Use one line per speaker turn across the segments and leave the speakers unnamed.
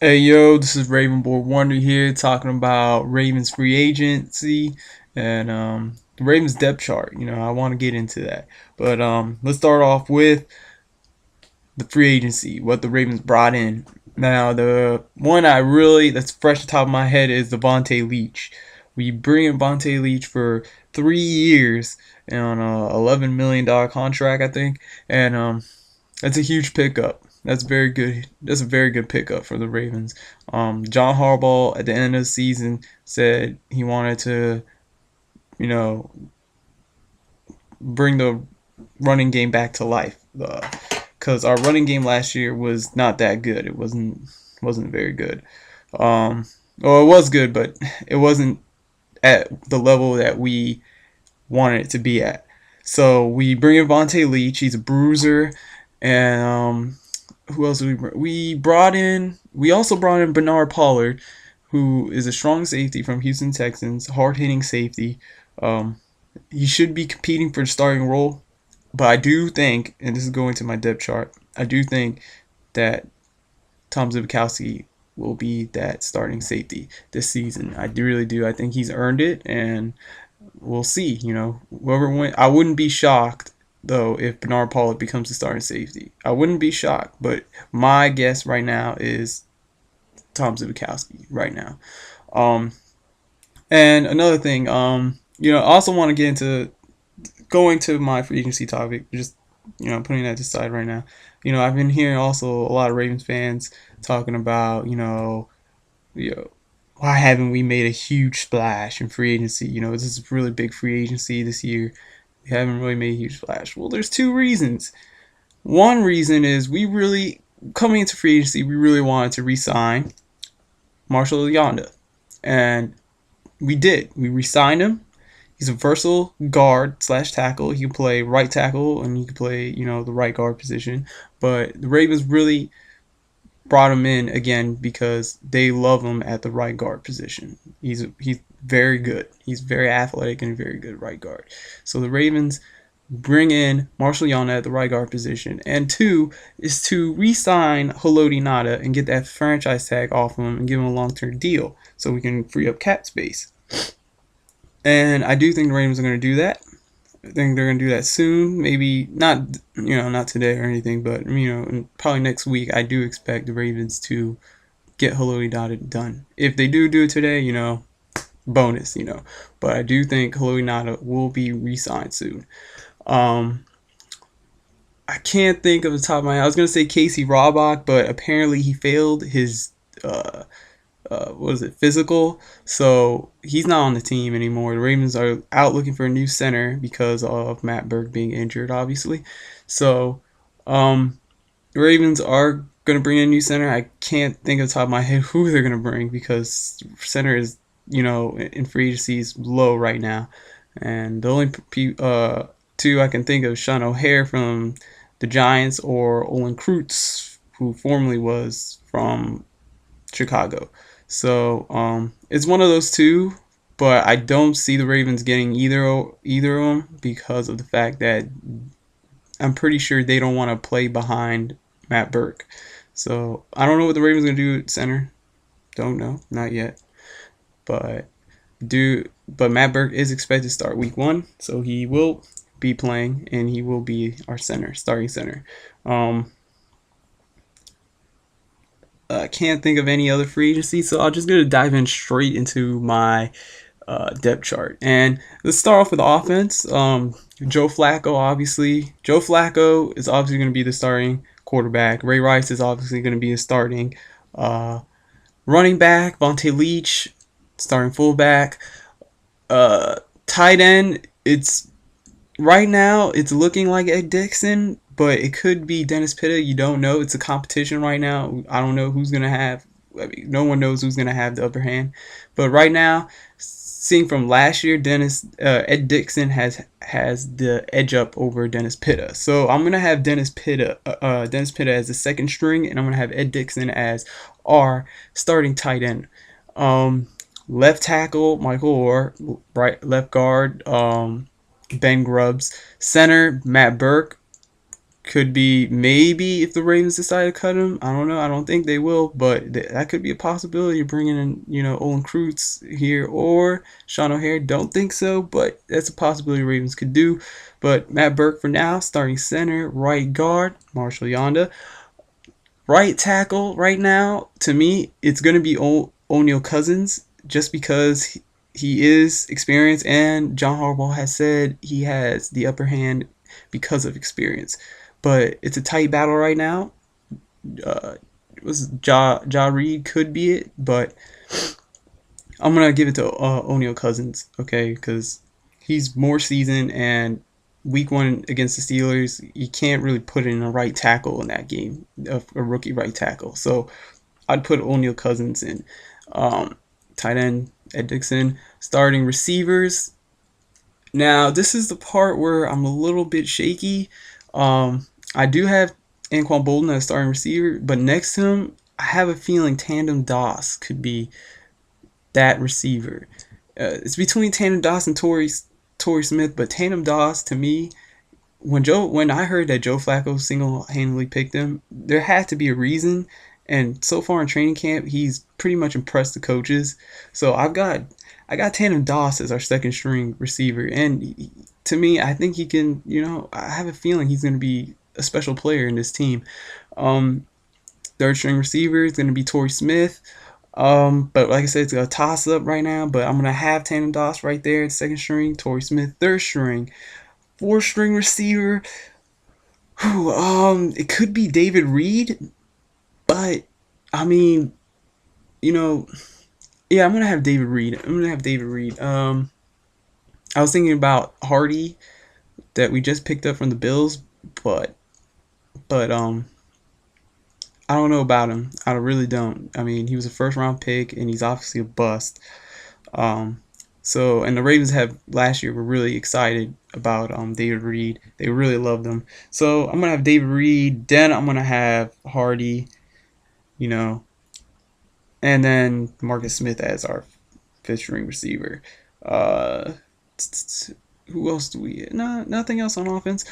Hey yo, this is Ravenborn Wonder here talking about Ravens free agency and the Ravens depth chart. I want to get into that. But let's start off with the free agency, what the Ravens brought in. Now, the one that's fresh at the top of my head is Devontae Leach. We bring in Devontae Leach for 3 years on a $11 million contract, I think, and that's a huge pickup. That's very good. That's a very good pickup for the Ravens. John Harbaugh at the end of the season said he wanted to, you know, bring the running game back to life. Because our running game last year was not that good. It wasn't very good. Well, it was good, but it wasn't at the level that we wanted it to be at. So we bring in Vontae Leach. He's a bruiser, and who else did we bring? We also brought in Bernard Pollard, who is a strong safety from Houston Texans, hard hitting safety. Um, he should be competing for the starting role, but I do think, and this is going to my depth chart, I do think that Tom Zbikowski will be that starting safety this season. I do really do. I think he's earned it, and we'll see. Whoever wins, I wouldn't be shocked though if Bernard Pollard becomes the starting safety. I wouldn't be shocked, but my guess right now is Tom Zbikowski right now. Um, and another thing, I also want to get into going to my free agency topic. Just putting that aside right now. I've been hearing also a lot of Ravens fans talking about why haven't we made a huge splash in free agency? This is a really big free agency this year. We haven't really made a huge splash. Well, there's two reasons. One reason is coming into free agency, we really wanted to re-sign Marshall Yonda. And we did. We re-signed him. He's a versatile guard slash tackle. He can play right tackle and he can play, the right guard position. But the Ravens really brought him in again because they love him at the right guard position. He's very good. He's very athletic and very good right guard. So the Ravens bring in Marshall Yonda at the right guard position. And two is to re-sign Haloti Ngata and get that franchise tag off him and give him a long-term deal so we can free up cap space. And I do think the Ravens are going to do that. I think they're going to do that soon. Maybe not, not today or anything, but, probably next week. I do expect the Ravens to get Haloti Ngata done. If they do it today, bonus, But I do think Haloti Ngata will be re-signed soon. I can't think of the top of my head. I was going to say Casey Robach, but apparently he failed his what is it, physical. So he's not on the team anymore. The Ravens are out looking for a new center because of Matt Burke being injured, obviously. So the Ravens are going to bring in a new center. I can't think of the top of my head who they're going to bring because center is, in free agency is low right now. And the only two I can think of, Sean O'Hare from the Giants or Olin Kreutz, who formerly was from Chicago. So it's one of those two, but I don't see the Ravens getting either of them because of the fact that I'm pretty sure they don't want to play behind Matt Burke. So I don't know what the Ravens are gonna do at center. Don't know, not yet. But but Matt Burke is expected to start week 1, so he will be playing and he will be our starting center. I can't think of any other free agency, so I'll just go to dive in straight into my depth chart. And let's start off with offense. Joe Flacco, obviously. Joe Flacco is obviously going to be the starting quarterback. Ray Rice is obviously going to be the starting running back. Vontae Leach, starting fullback. Tight end, right now it's looking like Ed Dixon, but it could be Dennis Pitta. You don't know. It's a competition right now. I don't know who's going to have. No one knows who's going to have the upper hand. But right now, seeing from last year, Ed Dixon has the edge up over Dennis Pitta. So I'm going to have Dennis Pitta as the second string, and I'm going to have Ed Dixon as our starting tight end. Left tackle, Michael Orr. Left guard, Ben Grubbs. Center, Matt Burke. Could be maybe if the Ravens decide to cut him. I don't know. I don't think they will, but that could be a possibility of bringing in, Olin Kreutz here or Sean O'Hare. Don't think so, but that's a possibility Ravens could do. But Matt Burke for now, starting center, right guard, Marshall Yonda. Right tackle right now, to me, it's going to be O'Neal Cousins just because he is experienced, and John Harbaugh has said he has the upper hand because of experience. But it's a tight battle right now. Ja Reed could be it, but I'm gonna give it to O'Neal Cousins, okay? Because he's more seasoned, and week one against the Steelers, you can't really put in a right tackle in that game, a rookie right tackle. So I'd put O'Neal Cousins in. Tight end Ed Dixon. Starting receivers. Now this is the part where I'm a little bit shaky. I do have Anquan Bolden as starting receiver, but next to him, I have a feeling Tandem Doss could be that receiver. It's between Tandem Doss and Torrey Smith, but Tandem Doss, to me, when I heard that Joe Flacco single-handedly picked him, there had to be a reason. And so far in training camp, he's pretty much impressed the coaches. So I got Tandem Doss as our second string receiver, and to me, I think he can. I have a feeling he's going to be a special player in this team. Third string receiver is going to be Torrey Smith. But like I said, it's a toss up right now. But I'm gonna have Tandem Doss right there, second string. Torrey Smith, third string. Fourth string receiver. It could be David Reed, but I mean, yeah, I'm gonna have David Reed. I was thinking about Hardy that we just picked up from the Bills, but I don't know about him. I really don't. I mean, he was a first round pick, and he's obviously a bust. Um, and the Ravens have last year were really excited about David Reed. They really loved him. So I'm gonna have David Reed. Then I'm gonna have Hardy. You know, and then Marcus Smith as our fifth string receiver. Uh, who else do we? No, nothing else on offense.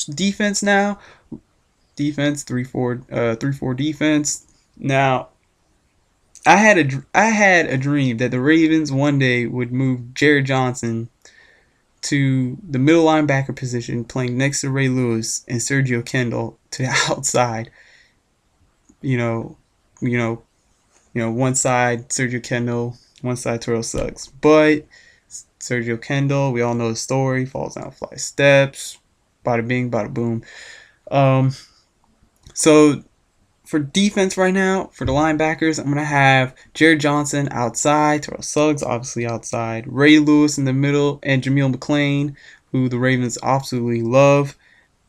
Defense now. Defense 3-4 defense. Now, I had a dream that the Ravens one day would move Jared Johnson to the middle linebacker position, playing next to Ray Lewis, and Sergio Kendall to the outside. You know, you know, one side Sergio Kendall, one side Terrell Suggs. But Sergio Kendall, we all know the story, falls down flight steps, bada bing, bada boom. So for defense right now, for the linebackers, I'm going to have Jared Johnson outside, Terrell Suggs obviously outside, Ray Lewis in the middle, and Jameel McClain, who the Ravens absolutely love.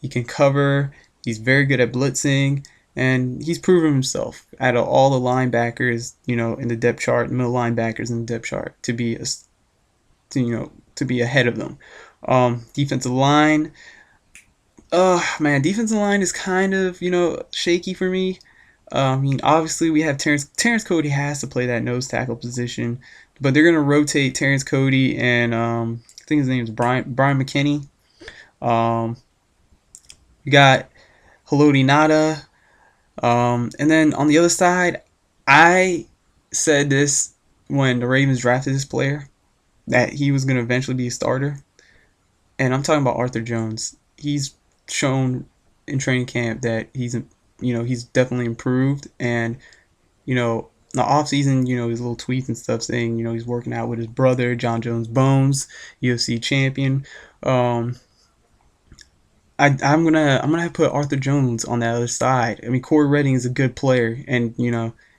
He can cover. He's very good at blitzing, and he's proven himself out of all the linebackers, in the depth chart, middle linebackers in the depth chart, to be ahead of them. Defensive line. Defensive line is kind of, shaky for me. I mean, obviously we have Terrence Cody has to play that nose tackle position, but they're gonna rotate Terrence Cody and I think his name is Brian McKinney. We got Haloti Nada, and then on the other side, I said this when the Ravens drafted this player that he was gonna eventually be a starter, and I'm talking about Arthur Jones. He's shown in training camp that he's definitely improved, and in the off season, his little tweets and stuff saying he's working out with his brother John Jones Bones, UFC champion. I'm gonna put Arthur Jones on the other side. I mean, Corey Redding is a good player, and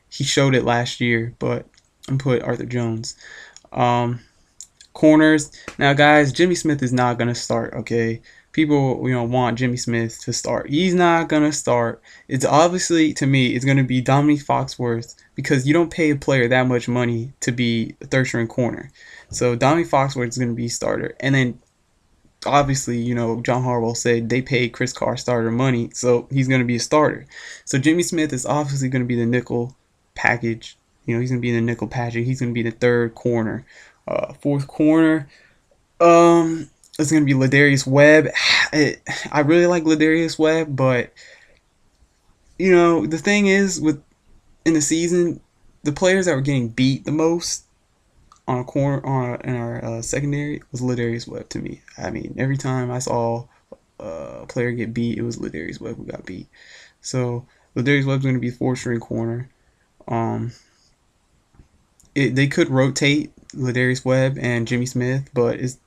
he showed it last year, but I'm gonna put Arthur Jones. Corners. Now, guys, Jimmy Smith is not gonna start. Okay, people want Jimmy Smith to start. He's not gonna start. It's obviously, to me, it's gonna be Dominique Foxworth, because you don't pay a player that much money to be a third string corner. So Dominique Foxworth is gonna be starter, and then obviously, John Harbaugh said they paid Chris Carr starter money, so he's gonna be a starter. So Jimmy Smith is obviously gonna be the nickel package. He's gonna be in the nickel package. He's gonna be the third corner. Fourth corner. It's gonna be Ladarius Webb. I really like Ladarius Webb, but the thing is with in the season, the players that were getting beat the most on a corner in our secondary was Ladarius Webb to me. I mean, every time I saw a player get beat, it was Ladarius Webb who got beat. So Ladarius Webb's going to be fourth string corner. Um, they could rotate Ladarius Webb and Jimmy Smith, but it's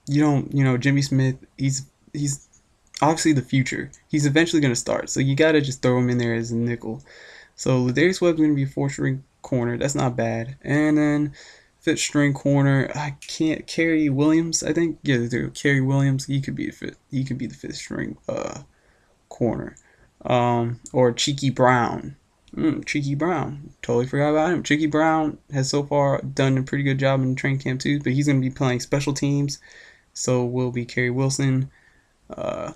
you don't Jimmy Smith. He's obviously the future. He's eventually going to start, so you got to just throw him in there as a nickel. So Ladarius Webb's going to be fourth string corner. That's not bad. And then fifth string corner, I can't Kerry Williams. I think Kerry Williams. He could be the fifth. He could be the fifth string corner. Or Cheeky Brown. Cheeky Brown. Totally forgot about him. Cheeky Brown has so far done a pretty good job in training camp too, but he's going to be playing special teams. So will be Kerry Wilson. Uh,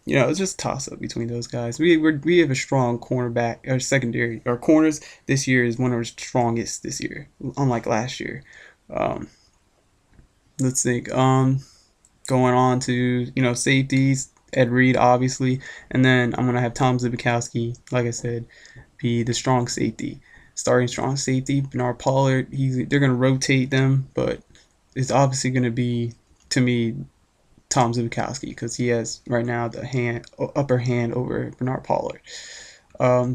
it's just a toss up between those guys. We have a strong cornerback. Our secondary, our corners this year is one of our strongest this year, unlike last year. Um, let's think. Going on to safeties, Ed Reed obviously, and then I'm gonna have Tom Zbikowski, like I said, be the strong safety, starting strong safety. Bernard Pollard, they're gonna rotate them, but it's obviously gonna be, to me, Tom Zbikowski because he has right now the upper hand over Bernard Pollard.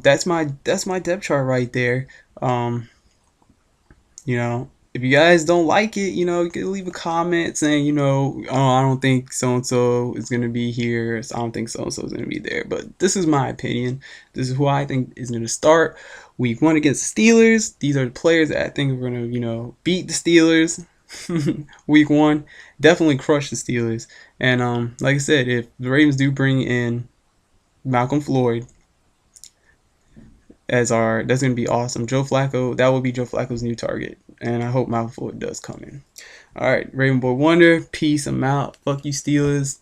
That's my depth chart right there. If you guys don't like it, you can leave a comment saying, oh, I don't think so and so is gonna be here. So I don't think so and so is gonna be there. But this is my opinion. This is who I think is gonna start week 1 against the Steelers. These are the players that I think are gonna, beat the Steelers. Week 1, definitely crush the Steelers. And like I said, if the Ravens do bring in Malcolm Floyd that's gonna be awesome. Joe Flacco, that will be Joe Flacco's new target, and I hope Malcolm Floyd does come in. All right, Raven Boy Wonder, peace. I'm out. Fuck you, Steelers.